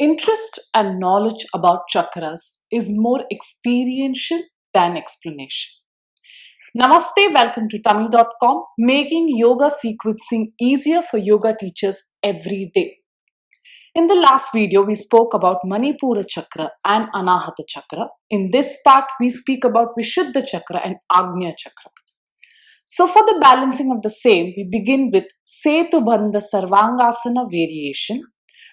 Interest and knowledge about chakras is more experiential than explanation. Namaste, welcome to Tummee.com, making yoga sequencing easier for yoga teachers every day. In the last video, we spoke about Manipura chakra and Anahata chakra. In this part, we speak about Vishuddha chakra and Agnya chakra. So for the balancing of the same, we begin with Setubandha Sarvangasana variation,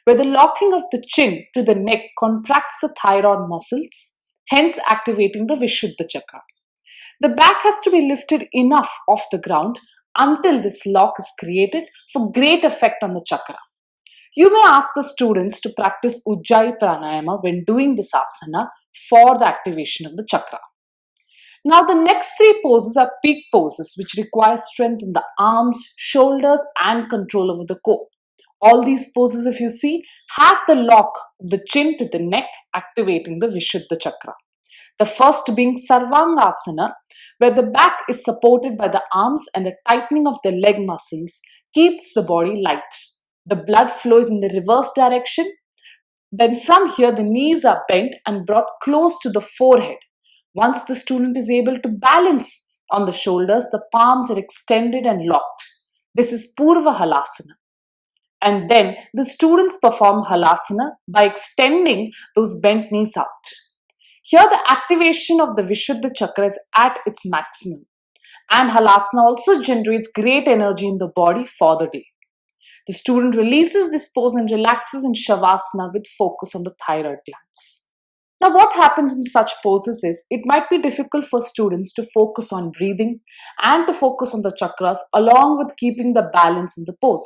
where the locking of the chin to the neck contracts the thyroid muscles, hence activating the Vishuddha chakra. The back has to be lifted enough off the ground until this lock is created for great effect on the chakra. You may ask the students to practice Ujjayi pranayama when doing this asana for the activation of the chakra. Now the next three poses are peak poses, which require strength in the arms, shoulders and control over the core. All these poses, if you see, have the lock of the chin to the neck, activating the Vishuddha chakra. The first being Sarvangasana, where the back is supported by the arms and the tightening of the leg muscles keeps the body light. The blood flows in the reverse direction. Then from here, the knees are bent and brought close to the forehead. Once the student is able to balance on the shoulders, the palms are extended and locked. This is Purva Halasana. And then the students perform Halasana by extending those bent knees out. Here the activation of the Vishuddha chakra is at its maximum. And Halasana also generates great energy in the body for the day. The student releases this pose and relaxes in Shavasana with focus on the thyroid glands. Now what happens in such poses is, it might be difficult for students to focus on breathing and to focus on the chakras along with keeping the balance in the pose.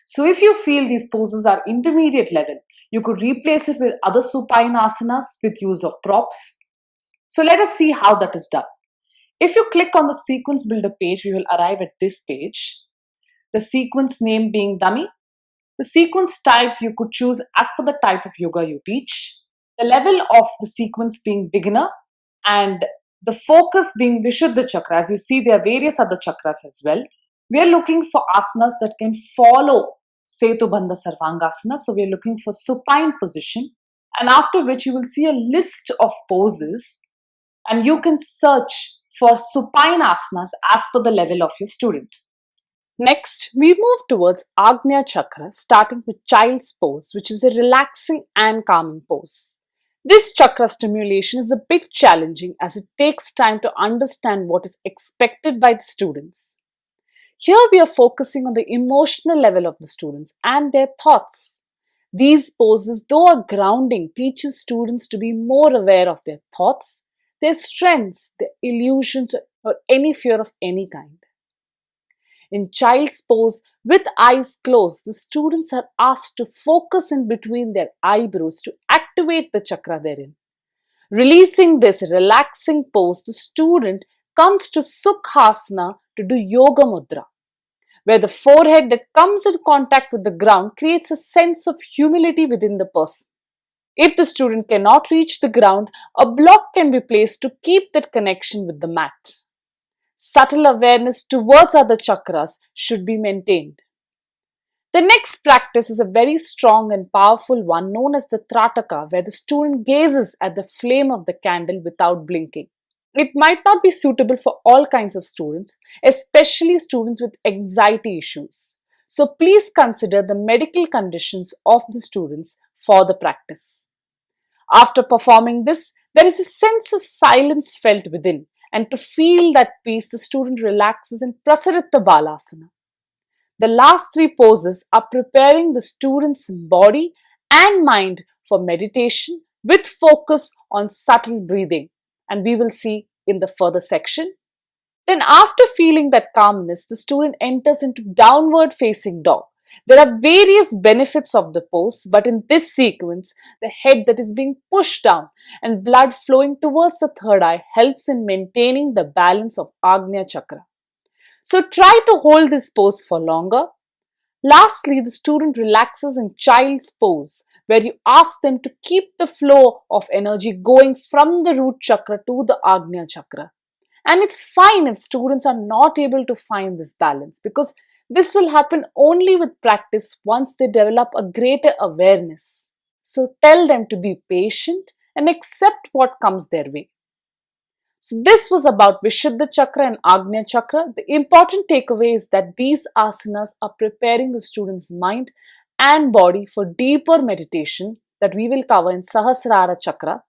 So if you feel these poses are intermediate level, you could replace it with other supine asanas with use of props. So let us see how that is done. If you click on the sequence builder page, we will arrive at this page. The sequence name being dummy. The sequence type you could choose as per the type of yoga you teach. The level of the sequence being beginner and the focus being Vishuddha chakra. As you see, there are various other chakras as well. We are looking for asanas that can follow Setubandha Sarvangasana. So we are looking for supine position, and after which you will see a list of poses and you can search for supine asanas as per the level of your student. Next, we move towards Agnya chakra, starting with child's pose, which is a relaxing and calming pose. This chakra stimulation is a bit challenging as it takes time to understand what is expected by the students. Here we are focusing on the emotional level of the students and their thoughts. These poses, though are grounding, teaches students to be more aware of their thoughts, their strengths, their illusions, or any fear of any kind. In child's pose, with eyes closed, the students are asked to focus in between their eyebrows to activate the chakra therein. Releasing this relaxing pose, the student comes to Sukhasana to do Yoga Mudra, where the forehead that comes in contact with the ground creates a sense of humility within the person. If the student cannot reach the ground, a block can be placed to keep that connection with the mat. Subtle awareness towards other chakras should be maintained. The next practice is a very strong and powerful one known as the Trataka, where the student gazes at the flame of the candle without blinking. It might not be suitable for all kinds of students, especially students with anxiety issues. So please consider the medical conditions of the students for the practice. After performing this, there is a sense of silence felt within, and to feel that peace, the student relaxes in Prasaritta Balasana. The last three poses are preparing the student's body and mind for meditation with focus on subtle breathing, and we will see in the further section. Then after feeling that calmness, the student enters into downward facing dog. There are various benefits of the pose, but in this sequence, the head that is being pushed down and blood flowing towards the third eye helps in maintaining the balance of Agnya chakra. So try to hold this pose for longer. Lastly, the student relaxes in child's pose, where you ask them to keep the flow of energy going from the root chakra to the Agnya chakra. And it's fine if students are not able to find this balance, because this will happen only with practice once they develop a greater awareness. So tell them to be patient and accept what comes their way. So this was about Vishuddha Chakra and Agnya Chakra. The important takeaway is that these asanas are preparing the student's mind and body for deeper meditation that we will cover in Sahasrara Chakra.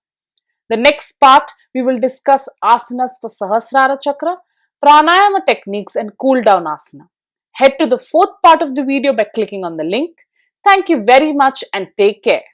The next part, we will discuss asanas for Sahasrara Chakra, pranayama techniques and cool down asana. Head to the fourth part of the video by clicking on the link. Thank you very much and take care.